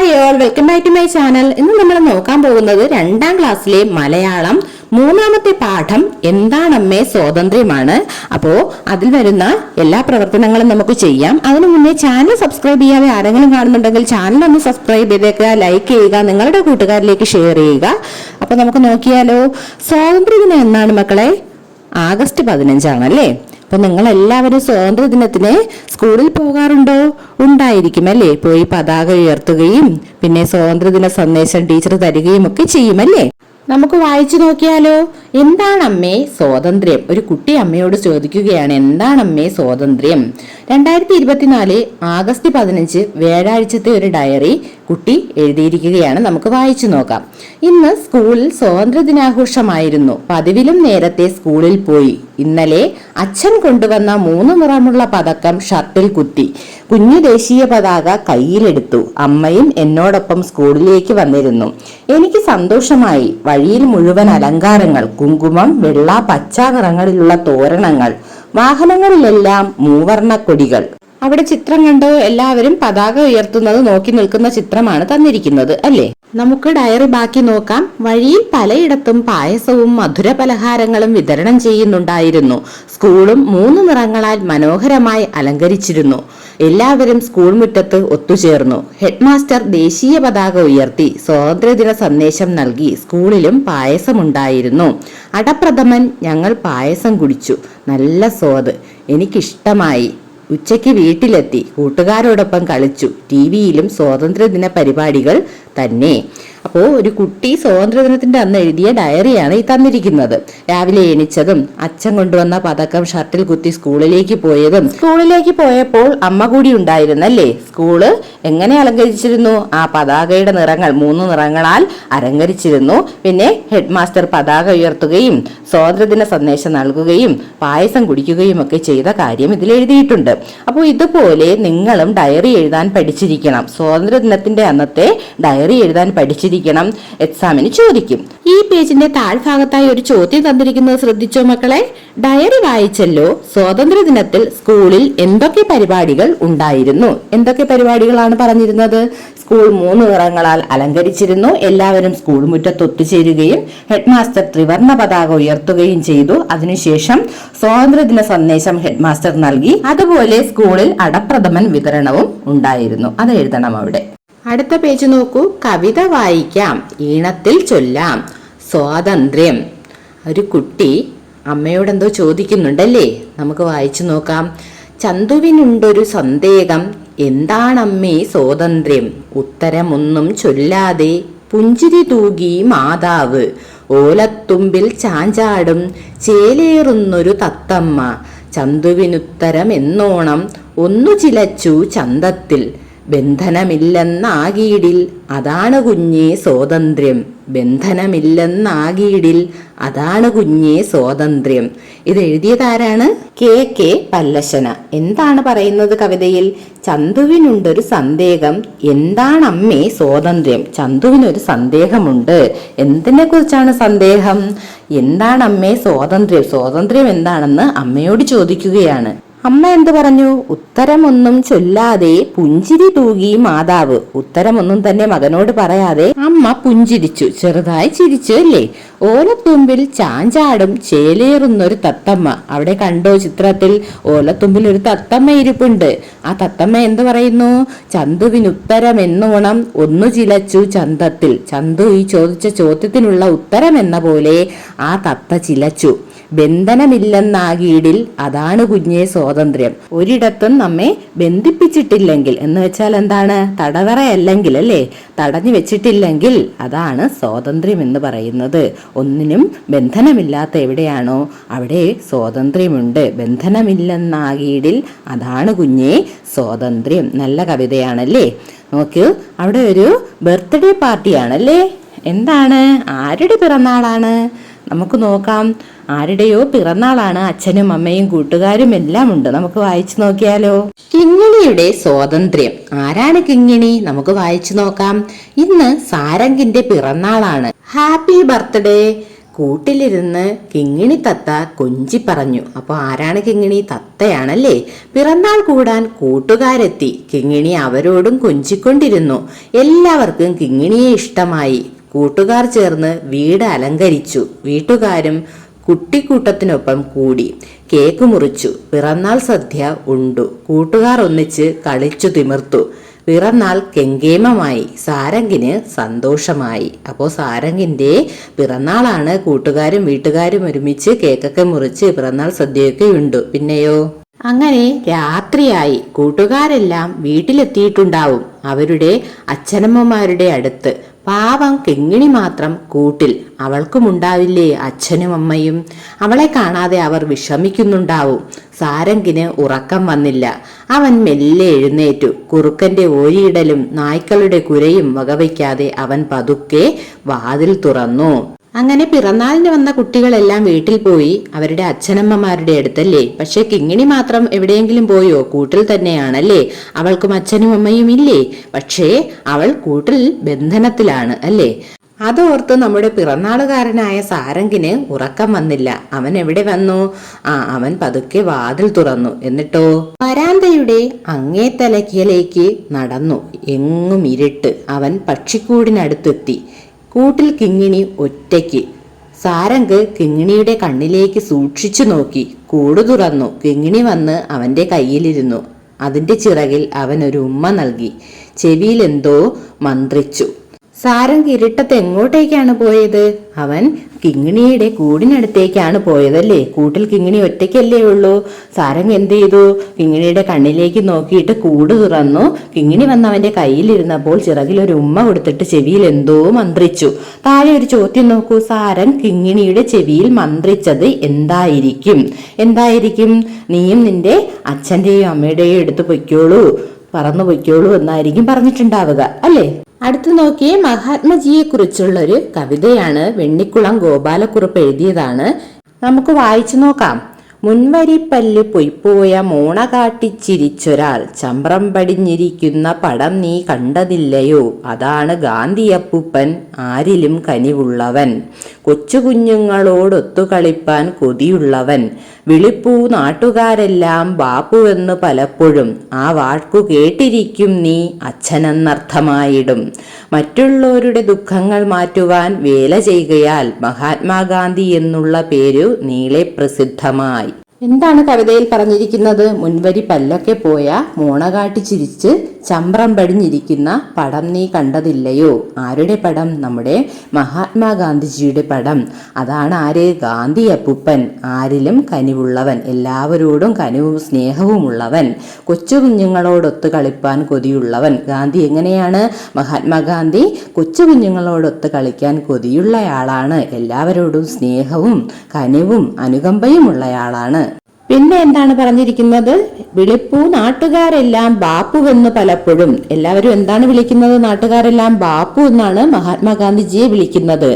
Hi all, welcome back to my channel. ഇന്ന് നമ്മൾ നോക്കാൻ പോകുന്നത് 2ാം ക്ലാസ്സിലെ മലയാളം 3ാമത്തെ പാഠം എന്താണമ്മേ സ്വാതന്ത്ര്യമാണ്. അപ്പോൾ അതിൽ വരുന്ന എല്ലാ പ്രവർത്തനങ്ങളും നമുക്ക് ചെയ്യാം. അതിനു മുന്നേ ചാനൽ സബ്സ്ക്രൈബ് ചെയ്യാതെ ആരെങ്കിലും കാണുന്നുണ്ടെങ്കിൽ ചാനൽ ഒന്ന് സബ്സ്ക്രൈബ് ചെയ്തേക്കുക, ലൈക്ക് ചെയ്യുക, നിങ്ങളുടെ കൂട്ടുകാരിലേക്ക് ഷെയർ ചെയ്യുക. അപ്പോൾ നമുക്ക് നോക്കിയാലോ. സ്വാതന്ത്ര്യദിനം എന്നാണ് മക്കളെ? ആഗസ്റ്റ് 15 അല്ലേ? അപ്പൊ നിങ്ങൾ എല്ലാവരും സ്വാതന്ത്ര്യ ദിനത്തിന് സ്കൂളിൽ പോകാറുണ്ടോ? ഉണ്ടായിരിക്കും അല്ലേ? പോയി പതാക ഉയർത്തുകയും പിന്നെ സ്വാതന്ത്ര്യദിന സന്ദേശം ടീച്ചർ തരികയും ഒക്കെ ചെയ്യുമല്ലേ? നമുക്ക് വായിച്ചു നോക്കിയാലോ. എന്താണമ്മേ സ്വാതന്ത്ര്യം? ഒരു കുട്ടി അമ്മയോട് ചോദിക്കുകയാണ്, എന്താണമ്മേ സ്വാതന്ത്ര്യം? 2024 ആഗസ്റ്റ് 15 വ്യാഴാഴ്ചത്തെ ഒരു ഡയറി കുട്ടി എഴുതിയിരിക്കുകയാണ്. നമുക്ക് വായിച്ചു നോക്കാം. ഇന്ന് സ്കൂളിൽ സ്വാതന്ത്ര്യദിനാഘോഷമായിരുന്നു. പതിവിലും നേരത്തെ സ്കൂളിൽ പോയി. ഇന്നലെ അച്ഛൻ കൊണ്ടുവന്ന 3 നിറമുള്ള പതക്കം ഷർട്ടിൽ കുത്തി. കുഞ്ഞു ദേശീയ പതാക കയ്യിലെടുത്തു. അമ്മയും എന്നോടൊപ്പം സ്കൂളിലേക്ക് വന്നിരുന്നു. എനിക്ക് സന്തോഷമായി. വഴിയിൽ മുഴുവൻ അലങ്കാരങ്ങൾ, കുങ്കുമം, വെള്ള, പച്ച നിറങ്ങളിലുള്ള തോരണങ്ങൾ, വാഹനങ്ങളിലെല്ലാം മൂവർണ്ണ കൊടികൾ. അവിടെ ചിത്രം കണ്ടോ? എല്ലാവരും പതാക ഉയർത്തുന്നത് നോക്കി നിൽക്കുന്ന ചിത്രമാണ് തന്നിരിക്കുന്നത് അല്ലേ? നമുക്ക് ഡയറി ബാക്കി നോക്കാം. വഴിയിൽ പലയിടത്തും പായസവും മധുര പലഹാരങ്ങളും വിതരണം ചെയ്യുന്നുണ്ടായിരുന്നു. സ്കൂളും 3 നിറങ്ങളാൽ മനോഹരമായി അലങ്കരിച്ചിരുന്നു. എല്ലാവരും സ്കൂൾ മുറ്റത്ത് ഒത്തുചേർന്നു. ഹെഡ്മാസ്റ്റർ ദേശീയ പതാക ഉയർത്തി സ്വാതന്ത്ര്യദിന സന്ദേശം നൽകി. സ്കൂളിലും പായസമുണ്ടായിരുന്നു. അടപ്രഥമൻ. ഞങ്ങൾ പായസം കുടിച്ചു. നല്ല സ്വാദ്. എനിക്കിഷ്ടമായി. ഉച്ചയ്ക്ക് വീട്ടിലെത്തി. കൂട്ടുകാരോടൊപ്പം കളിച്ചു. ടിവിയിലും സ്വാതന്ത്ര്യദിന പരിപാടികൾ തന്നെ. അപ്പോൾ ഒരു കുട്ടി സ്വാതന്ത്ര്യദിനത്തിന്റെ അന്ന് എഴുതിയ ഡയറിയാണ് ഈ തന്നിരിക്കുന്നത്. രാവിലെ എണിച്ചതും അച്ഛൻ കൊണ്ടുവന്ന പതക്കം ഷർട്ടിൽ കുത്തി സ്കൂളിലേക്ക് പോയതും. സ്കൂളിലേക്ക് പോയപ്പോൾ അമ്മ കൂടി ഉണ്ടായിരുന്നല്ലേ? സ്കൂള് എങ്ങനെ അലങ്കരിച്ചിരുന്നു? ആ പതാകയുടെ നിറങ്ങൾ 3 നിറങ്ങളാൽ അലങ്കരിച്ചിരുന്നു. പിന്നെ ഹെഡ്മാസ്റ്റർ പതാക ഉയർത്തുകയും സ്വാതന്ത്ര്യദിന സന്ദേശം നൽകുകയും പായസം കുടിക്കുകയും ഒക്കെ ചെയ്ത കാര്യം ഇതിൽ എഴുതിയിട്ടുണ്ട്. അപ്പോൾ ഇതുപോലെ നിങ്ങളും ഡയറി എഴുതാൻ പഠിച്ചിരിക്കണം. സ്വാതന്ത്ര്യദിനത്തിന്റെ അന്നത്തെ ഡയറി എഴുതാൻ പഠിച്ചിരിക്കണം. എക്സാമിന് ചോദിക്കും. ഈ പേജിന്റെ താഴ്ഭാഗത്തായി ഒരു ചോദ്യം തന്നിരിക്കുന്നത് ശ്രദ്ധിച്ചോ മക്കളെ. ഡയറി വായിച്ചല്ലോ. സ്വാതന്ത്ര്യദിനത്തിൽ സ്കൂളിൽ എന്തൊക്കെ പരിപാടികൾ ഉണ്ടായിരുന്നു? എന്തൊക്കെ പരിപാടികളാണ് പറഞ്ഞിരുന്നത്? സ്കൂൾ 3 നിറങ്ങളാൽ അലങ്കരിച്ചിരുന്നു. എല്ലാവരും സ്കൂൾ മുറ്റത്ത് ഒത്തുചേരുകയും ഹെഡ്മാസ്റ്റർ ത്രിവർണ്ണ പതാക ഉയർത്തുകയും ചെയ്തു. അതിനുശേഷം സ്വാതന്ത്ര്യദിന സന്ദേശം ഹെഡ്മാസ്റ്റർ നൽകി. അതുപോലെ സ്കൂളിൽ അടപ്രഥമൻ വിതരണവും ഉണ്ടായിരുന്നു. അത് എഴുതണം അവിടെ. അടുത്ത പേജ് നോക്കൂ. കവിത വായിക്കാം, ഈണത്തിൽ ചൊല്ലാം. സ്വാതന്ത്ര്യം. ഒരു കുട്ടി അമ്മയോടെന്തോ ചോദിക്കുന്നുണ്ടല്ലേ? നമുക്ക് വായിച്ചു നോക്കാം. ചന്തുവിനുണ്ടൊരു സന്ദേഹം, എന്താണമ്മേ സ്വാതന്ത്ര്യം? ഉത്തരമൊന്നും ചൊല്ലാതെ പുഞ്ചിരി തൂകി മാതാവ്. ഓലത്തുമ്പിൽ ചാഞ്ചാടും ചേലേറുന്നൊരു തത്തമ്മ. ചന്തുവിനുത്തരം എന്നോണം ഒന്നു ചിലച്ചു ചന്തത്തിൽ. ബന്ധനമില്ലെന്നാകീടിൽ അതാണ് കുഞ്ഞേ സ്വാതന്ത്ര്യം. ബന്ധനമില്ലെന്നാകീടിൽ അതാണ് കുഞ്ഞേ സ്വാതന്ത്ര്യം. ഇത് എഴുതിയതാരാണ്? കെ പല്ലശന. എന്താണ് പറയുന്നത് കവിതയിൽ? ചന്തുവിനുണ്ടൊരു സന്ദേഹം, എന്താണമ്മേ സ്വാതന്ത്ര്യം? ചന്തുവിനൊരു സന്ദേഹമുണ്ട്. എന്തിനെ കുറിച്ചാണ് സന്ദേഹം? എന്താണമ്മേ സ്വാതന്ത്ര്യം? സ്വാതന്ത്ര്യം എന്താണെന്ന് അമ്മയോട് ചോദിക്കുകയാണ്. അമ്മ എന്ത് പറഞ്ഞു? ഉത്തരമൊന്നും ചൊല്ലാതെ പുഞ്ചിരി തൂകി മാതാവ്. ഉത്തരമൊന്നും തന്നെ മകനോട് പറയാതെ അമ്മ പുഞ്ചിരിച്ചു, ചെറുതായി ചിരിച്ചു അല്ലേ? ഓലത്തുമ്പിൽ ചാഞ്ചാടും ചേലേറുന്നൊരു തത്തമ്മ. അവിടെ കണ്ടോ ചിത്രത്തിൽ? ഓലത്തുമ്പിൽ ഒരു തത്തമ്മ ഇരിപ്പുണ്ട്. ആ തത്തമ്മ എന്ത് പറയുന്നു? ചന്തുവിനുത്തരം എന്നോണം ഒന്നു ചിലച്ചു ചന്തത്തിൽ. ചന്തു ഈ ചോദിച്ച ചോദ്യത്തിനുള്ള ഉത്തരം എന്ന പോലെ ആ തത്ത ചിലച്ചു. ബന്ധനമില്ലെന്നാകീടിൽ അതാണ് കുഞ്ഞേ സ്വാതന്ത്ര്യം. ഒരിടത്തും നമ്മെ ബന്ധിപ്പിച്ചിട്ടില്ലെങ്കിൽ എന്ന് വെച്ചാൽ എന്താണ്? തടവറയല്ലെങ്കിൽ അല്ലേ? തടഞ്ഞു വെച്ചിട്ടില്ലെങ്കിൽ അതാണ് സ്വാതന്ത്ര്യം എന്ന് പറയുന്നത്. ഒന്നിനും ബന്ധനമില്ലാത്ത എവിടെയാണോ അവിടെ സ്വാതന്ത്ര്യമുണ്ട്. ബന്ധനമില്ലെന്നാകീടിൽ അതാണ് കുഞ്ഞേ സ്വാതന്ത്ര്യം. നല്ല കവിതയാണല്ലേ? നോക്കൂ, അവിടെ ഒരു ബർത്ത്ഡേ പാർട്ടിയാണല്ലേ? എന്താണ്? ആരുടെ പിറന്നാളാണ്? നമുക്ക് നോക്കാം. ആരുടെയോ പിറന്നാളാണ്. അച്ഛനും അമ്മയും കൂട്ടുകാരും എല്ലാം ഉണ്ട്. നമുക്ക് വായിച്ചു നോക്കിയാലോ. കിങ്ങിണിയുടെ സ്വാതന്ത്ര്യം. ആരാണ് കിങ്ങിണി? നമുക്ക് വായിച്ചു നോക്കാം. ഇന്ന് സാരംഗിന്റെ പിറന്നാളാണ്. Happy birthday. കൂട്ടിലിരുന്ന് കിങ്ങിണി തത്ത കൊഞ്ചി പറഞ്ഞു. അപ്പോൾ ആരാണ് കിങ്ങിണി? തത്തയാണല്ലേ. പിറന്നാൾ കൂടാൻ കൂട്ടുകാരെത്തി. കിങ്ങിണി അവരോടും കൊഞ്ചിക്കൊണ്ടിരുന്നു. എല്ലാവർക്കും കിങ്ങിണിയെ ഇഷ്ടമായി. കൂട്ടുകാർ ചേർന്ന് വീട് അലങ്കരിച്ചു. വീട്ടുകാരും കുട്ടിക്കൂട്ടത്തിനൊപ്പം കൂടി. കേക്ക് മുറിച്ചു. പിറന്നാൾ സദ്യ ഉണ്ടു. കൂട്ടുകാർ ഒന്നിച്ച് കളിച്ചു തിമിർത്തു. പിറന്നാൾ കെങ്കേമമായി. സാരംഗിന് സന്തോഷമായി. അപ്പോൾ സാരംഗിന്റെ പിറന്നാളാണ്. കൂട്ടുകാരും വീട്ടുകാരും ഒരുമിച്ച് കേക്കൊക്കെ മുറിച്ച് പിറന്നാൾ സദ്യയൊക്കെ ഉണ്ട്. പിന്നെയോ അങ്ങനെ രാത്രിയായി. കൂട്ടുകാരെല്ലാം വീട്ടിലെത്തിയിട്ടുണ്ടാവും, അവരുടെ അച്ഛനമ്മമാരുടെ അടുത്ത്. പാവം കിങ്ങിണി മാത്രം കൂട്ടിൽ. അവൾക്കുമുണ്ടാവില്ലേ അച്ഛനും അമ്മയും? അവളെ കാണാതെ അവർ വിഷമിക്കുന്നുണ്ടാവും. സാരംഗിന് ഉറക്കം വന്നില്ല. അവൻ മെല്ലെ എഴുന്നേറ്റു. കുറുക്കന്റെ ഓരിയിടലും നായ്ക്കളുടെ കുരയും വകവയ്ക്കാതെ അവൻ പതുക്കെ വാതിൽ തുറന്നു. അങ്ങനെ പിറന്നാളിന് വന്ന കുട്ടികളെല്ലാം വീട്ടിൽ പോയി, അവരുടെ അച്ഛനമ്മമാരുടെ അടുത്തല്ലേ. പക്ഷെ കിങ്ങിണി മാത്രം എവിടെയെങ്കിലും പോയോ? കൂട്ടിൽ തന്നെയാണല്ലേ. അവൾക്കും അച്ഛനും അമ്മയും ഇല്ലേ. പക്ഷേ അവൾ കൂട്ടിൽ ബന്ധനത്തിലാണ് അല്ലേ. അതോർത്ത് നമ്മുടെ പിറന്നാളുകാരനായ സാരംഗിന് ഉറക്കം വന്നില്ല. അവൻ എവിടെ വന്നു? അവൻ പതുക്കെ വാതിൽ തുറന്നു. എന്നിട്ടോ വരാന്തയുടെ അങ്ങേ തലക്കിലേക്ക് നടന്നു. എങ്ങും ഇരുട്ട്. അവൻ പക്ഷിക്കൂടിനടുത്തെത്തി. കൂട്ടിൽ കിങ്ങിണി ഒറ്റയ്ക്ക്. സാരംഗ് കിങ്ങിണിയുടെ കണ്ണിലേക്ക് സൂക്ഷിച്ചു നോക്കി. കൂട് തുറന്നു. കിങ്ങിണി വന്ന് അവന്റെ കയ്യിലിരുന്നു. അതിന്റെ ചിറകിൽ അവൻ ഒരു ഉമ്മ നൽകി. ചെവിയിൽ എന്തോ മന്ത്രിച്ചു. സാരംഗ് ഇരുട്ടത്ത് എങ്ങോട്ടേക്കാണ് പോയത്? അവൻ കിങ്ങിണിയുടെ കൂടിനടുത്തേക്കാണ് പോയതല്ലേ. കൂട്ടിൽ കിങ്ങിണി ഒറ്റയ്ക്കല്ലേ ഉള്ളൂ. സാരംഗ് എന്ത് ചെയ്തു? കിങ്ങിണിയുടെ കണ്ണിലേക്ക് നോക്കിയിട്ട് കൂട് തുറന്നു. കിങ്ങിണി വന്ന് അവന്റെ കയ്യിലിരുന്നപ്പോൾ ചിറകിൽ ഒരു ഉമ്മ കൊടുത്തിട്ട് ചെവിയിൽ എന്തോ മന്ത്രിച്ചു. താഴെ ഒരു ചോദ്യം നോക്കൂ. സാരംഗ് കിങ്ങിണിയുടെ ചെവിയിൽ മന്ത്രിച്ചത് എന്തായിരിക്കും? നീയും നിന്റെ അച്ഛന്റെയും അമ്മയുടെയും എടുത്ത് പൊയ്ക്കോളൂ, പറന്നു പൊയ്ക്കോളൂ എന്നായിരിക്കും പറഞ്ഞിട്ടുണ്ടാവുക അല്ലേ. അടുത്ത് നോക്കിയേ, മഹാത്മജിയെ കുറിച്ചുള്ളൊരു കവിതയാണ്. വെണ്ണിക്കുളം ഗോപാലക്കുറുപ്പ് എഴുതിയതാണ്. നമുക്ക് വായിച്ചു നോക്കാം. മുൻവരിപ്പല്ല് പൊയ്പോയ മോണ കാട്ടിച്ചിരിച്ചൊരാൾ ചമ്പ്രം പടിഞ്ഞിരിക്കുന്ന പടം നീ കണ്ടതില്ലയോ? അതാണ് ഗാന്ധിയപ്പൂപ്പൻ, ആരിലും കനിവുള്ളവൻ, കൊച്ചുകുഞ്ഞുങ്ങളോടൊത്തു കളിപ്പാൻ കൊതിയുള്ളവൻ, വിളിപ്പൂ നാട്ടുകാരെല്ലാം ബാപ്പുവെന്ന് പലപ്പോഴും, ആ വാക്കു കേട്ടിരിക്കും നീ അച്ഛനെന്നർത്ഥമായിടും. മറ്റുള്ളവരുടെ ദുഃഖങ്ങൾ മാറ്റുവാൻ വേല ചെയ്യുകയാൽ മഹാത്മാഗാന്ധി എന്നുള്ള പേരു നീളെ പ്രസിദ്ധമായി. എന്താണ് കവിതയിൽ പറഞ്ഞിരിക്കുന്നത്? മുൻവരി പല്ലൊക്കെ പോയ മോണകാട്ടി ചിരിച്ച് ചമ്പ്രം പടിഞ്ഞിരിക്കുന്ന പടം നീ കണ്ടതില്ലയോ? ആരുടെ പടം? നമ്മുടെ മഹാത്മാഗാന്ധിജിയുടെ പടം. അതാണ് ആര്? ഗാന്ധി അപ്പൂപ്പൻ, ആരിലും കനിവുള്ളവൻ, എല്ലാവരോടും കനിവും സ്നേഹവുമുള്ളവൻ, കൊച്ചു കുഞ്ഞുങ്ങളോടൊത്ത് കളിപ്പാൻ കൊതിയുള്ളവൻ. ഗാന്ധി എങ്ങനെയാണ്? മഹാത്മാഗാന്ധി കൊച്ചു കുഞ്ഞുങ്ങളോടൊത്ത് കളിക്കാൻ കൊതിയുള്ളയാളാണ്. എല്ലാവരോടും സ്നേഹവും കനിവും അനുകമ്പയും ഉള്ളയാളാണ്. പിന്നെ എന്താണ് പറഞ്ഞിരിക്കുന്നത്? വിളിപ്പൂ നാട്ടുകാരെല്ലാം ബാപ്പുവെന്ന് പലപ്പോഴും. എല്ലാവരും എന്താണ് വിളിക്കുന്നത്? നാട്ടുകാരെല്ലാം ബാപ്പു എന്നാണ് മഹാത്മാഗാന്ധിജിയെ വിളിക്കുന്നത്.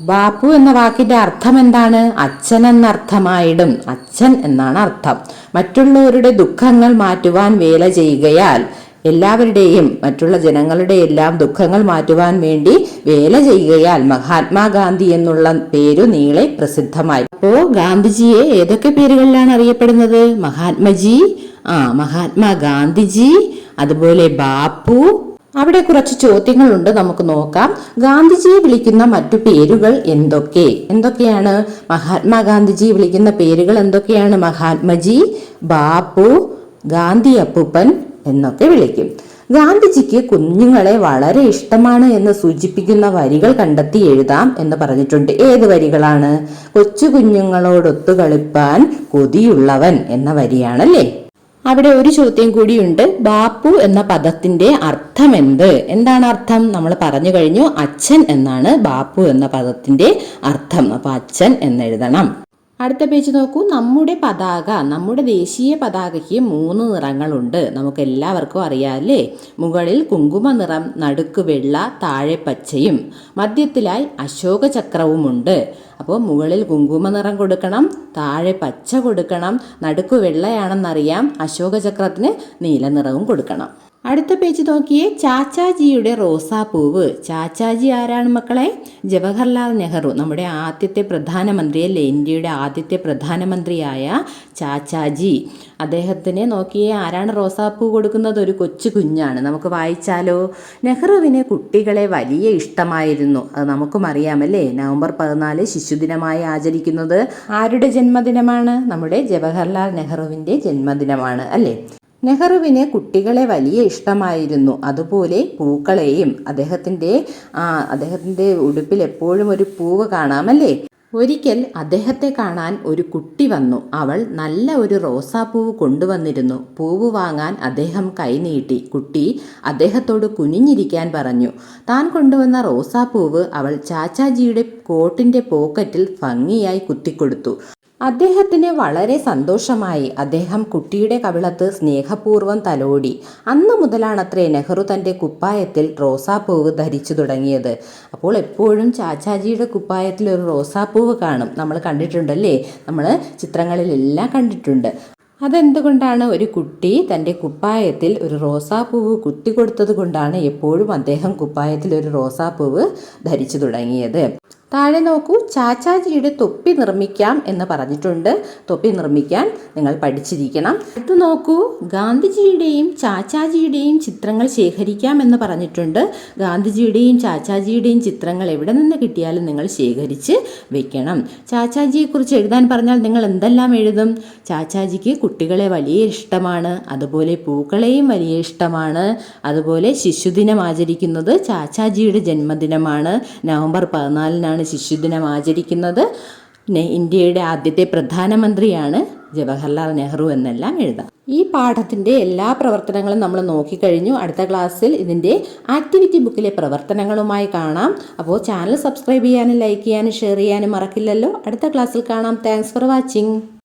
ബാപ്പു എന്ന വാക്കിന്റെ അർത്ഥം എന്താണ്? അച്ഛൻ എന്നർത്ഥമായിടും. അച്ഛൻ എന്നാണ് അർത്ഥം. മറ്റുള്ളവരുടെ ദുഃഖങ്ങൾ മാറ്റുവാൻ വേല ചെയ്യുകയാൽ, എല്ലാവരുടെയും മറ്റുള്ള ജനങ്ങളുടെ എല്ലാം ദുഃഖങ്ങൾ മാറ്റുവാൻ വേണ്ടി വേല ചെയ്യുകയാൽ മഹാത്മാഗാന്ധി എന്നുള്ള പേരു നീളെ പ്രസിദ്ധമായി. അപ്പോ ഗാന്ധിജിയെ ഏതൊക്കെ പേരുകളിലാണ് അറിയപ്പെടുന്നത്? മഹാത്മജി, മഹാത്മാഗാന്ധിജി, അതുപോലെ ബാപ്പു. അവിടെ കുറച്ച് ചോദ്യങ്ങളുണ്ട്, നമുക്ക് നോക്കാം. ഗാന്ധിജിയെ വിളിക്കുന്ന മറ്റു പേരുകൾ എന്തൊക്കെയാണ്? മഹാത്മാഗാന്ധിജിയെ വിളിക്കുന്ന പേരുകൾ എന്തൊക്കെയാണ്? മഹാത്മജി, ബാപ്പു, ഗാന്ധി അപ്പൂപ്പൻ എന്നൊക്കെ വിളിക്കും. ഗാന്ധിജിക്ക് കുഞ്ഞുങ്ങളെ വളരെ ഇഷ്ടമാണ് എന്ന് സൂചിപ്പിക്കുന്ന വരികൾ കണ്ടെത്തി എഴുതാം എന്ന് പറഞ്ഞിട്ടുണ്ട്. ഏത് വരികളാണ്? കൊച്ചു കുഞ്ഞുങ്ങളോടൊത്തു കളിപ്പാൻ കൊതിയുള്ളവൻ എന്ന വരിയാണല്ലേ. അവിടെ ഒരു ചോദ്യം കൂടിയുണ്ട്. ബാപ്പു എന്ന പദത്തിന്റെ അർത്ഥം എന്താണ് അർത്ഥം? നമ്മൾ പറഞ്ഞു കഴിഞ്ഞു. അച്ഛൻ എന്നാണ് ബാപ്പു എന്ന പദത്തിന്റെ അർത്ഥം. അപ്പൊ അച്ഛൻ എന്നെഴുതണം. അടുത്ത പേജ് നോക്കൂ. നമ്മുടെ ദേശീയ പതാകയ്ക്ക് 3 നിറങ്ങളുണ്ട്. നമുക്ക് എല്ലാവർക്കും അറിയാമല്ലേ. മുകളിൽ കുങ്കുമ നിറം, നടുക്ക് വെള്ള, താഴെ പച്ചയും, മധ്യത്തിലായി അശോക ചക്രവുമുണ്ട്. അപ്പോൾ മുകളിൽ കുങ്കുമ നിറം കൊടുക്കണം, താഴെ പച്ച കൊടുക്കണം, നടുക്ക് വെള്ളയാണെന്നറിയാം, അശോക ചക്രത്തിന് നീല നിറവും കൊടുക്കണം. അടുത്ത പേജ് നോക്കിയേ, ചാച്ചാജിയുടെ റോസാപ്പൂവ്. ചാച്ചാജി ആരാണ് മക്കളെ? ജവഹർലാൽ നെഹ്റു, നമ്മുടെ ആദ്യത്തെ പ്രധാനമന്ത്രിയല്ലേ, ഇന്ത്യയുടെ ആദ്യത്തെ പ്രധാനമന്ത്രിയായ ചാച്ചാജി. അദ്ദേഹത്തിന് നോക്കിയേ, ആരാണ് റോസാപ്പൂ കൊടുക്കുന്നത്? ഒരു കൊച്ചു കുഞ്ഞാണ്. നമുക്ക് വായിച്ചാലോ? നെഹ്റുവിന് കുട്ടികളെ വലിയ ഇഷ്ടമായിരുന്നു. അത് നമുക്കും അറിയാമല്ലേ. നവംബർ 14 ശിശുദിനമായി ആചരിക്കുന്നത് ആരുടെ ജന്മദിനമാണ്? നമ്മുടെ ജവഹർലാൽ നെഹ്റുവിൻ്റെ ജന്മദിനമാണ് അല്ലേ. നെഹ്റുവിന് കുട്ടികളെ വലിയ ഇഷ്ടമായിരുന്നു, അതുപോലെ പൂക്കളെയും. അദ്ദേഹത്തിൻ്റെ ഉടുപ്പിൽ എപ്പോഴും ഒരു പൂവ് കാണാമല്ലേ. ഒരിക്കൽ അദ്ദേഹത്തെ കാണാൻ ഒരു കുട്ടി വന്നു. അവൾ നല്ല ഒരു റോസാപ്പൂവ് കൊണ്ടുവന്നിരുന്നു. പൂവ് വാങ്ങാൻ അദ്ദേഹം കൈനീട്ടി. കുട്ടി അദ്ദേഹത്തോട് കുനിഞ്ഞിരിക്കാൻ പറഞ്ഞു. താൻ കൊണ്ടുവന്ന റോസാപ്പൂവ് അവൾ ചാച്ചാജിയുടെ കോട്ടിൻ്റെ പോക്കറ്റിൽ ഭംഗിയായി കുത്തിക്കൊടുത്തു. അദ്ദേഹത്തിന് വളരെ സന്തോഷമായി. അദ്ദേഹം കുട്ടിയുടെ കവിളത്ത് സ്നേഹപൂർവ്വം തലോടി. അന്ന് മുതലാണത്രേ നെഹ്റു തൻ്റെ കുപ്പായത്തിൽ റോസാപ്പൂവ് ധരിച്ചു തുടങ്ങിയത്. അപ്പോൾ എപ്പോഴും ചാച്ചാജിയുടെ കുപ്പായത്തിൽ ഒരു റോസാപ്പൂവ് കാണും. നമ്മൾ കണ്ടിട്ടുണ്ടല്ലേ, നമ്മൾ ചിത്രങ്ങളിലെല്ലാം കണ്ടിട്ടുണ്ട്. അതെന്തുകൊണ്ടാണ്? ഒരു കുട്ടി തൻ്റെ കുപ്പായത്തിൽ ഒരു റോസാപ്പൂവ് കുത്തിക്കൊടുത്തത് കൊണ്ടാണ് എപ്പോഴും അദ്ദേഹം കുപ്പായത്തിൽ ഒരു റോസാപ്പൂവ് ധരിച്ചു തുടങ്ങിയത്. താഴെ നോക്കൂ, ചാച്ചാജിയുടെ തൊപ്പി നിർമ്മിക്കാം എന്ന് പറഞ്ഞിട്ടുണ്ട്. തൊപ്പി നിർമ്മിക്കാൻ നിങ്ങൾ പഠിച്ചിരിക്കണം. ഇത് നോക്കൂ, ഗാന്ധിജിയുടെയും ചാച്ചാജിയുടെയും ചിത്രങ്ങൾ ശേഖരിക്കാം എന്ന് പറഞ്ഞിട്ടുണ്ട്. ഗാന്ധിജിയുടെയും ചാച്ചാജിയുടെയും ചിത്രങ്ങൾ എവിടെ നിന്ന് കിട്ടിയാലും നിങ്ങൾ ശേഖരിച്ച് വെക്കണം. ചാച്ചാജിയെക്കുറിച്ച് എഴുതാൻ പറഞ്ഞാൽ നിങ്ങൾ എന്തെല്ലാം എഴുതും? ചാച്ചാജിക്ക് കുട്ടികളെ വലിയ ഇഷ്ടമാണ്, അതുപോലെ പൂക്കളെയും വലിയ ഇഷ്ടമാണ്, അതുപോലെ ശിശുദിനം ആചരിക്കുന്നത് ചാച്ചാജിയുടെ ജന്മദിനമാണ്, നവംബർ 14 ശിശുദിനം ആചരിക്കുന്നത്, ഇന്ത്യയുടെ ആദ്യത്തെ പ്രധാനമന്ത്രിയാണ് ജവഹർലാൽ നെഹ്റു എന്നെല്ലാം എഴുതാം. ഈ പാഠത്തിൻ്റെ എല്ലാ പ്രവർത്തനങ്ങളും നമ്മൾ നോക്കിക്കഴിഞ്ഞു. അടുത്ത ക്ലാസ്സിൽ ഇതിൻ്റെ ആക്ടിവിറ്റി ബുക്കിലെ പ്രവർത്തനങ്ങളുമായി കാണാം. അപ്പോൾ ചാനൽ സബ്സ്ക്രൈബ് ചെയ്യാനും ലൈക്ക് ചെയ്യാനും ഷെയർ ചെയ്യാനും മറക്കില്ലല്ലോ. അടുത്ത ക്ലാസ്സിൽ കാണാം. Thanks for watching.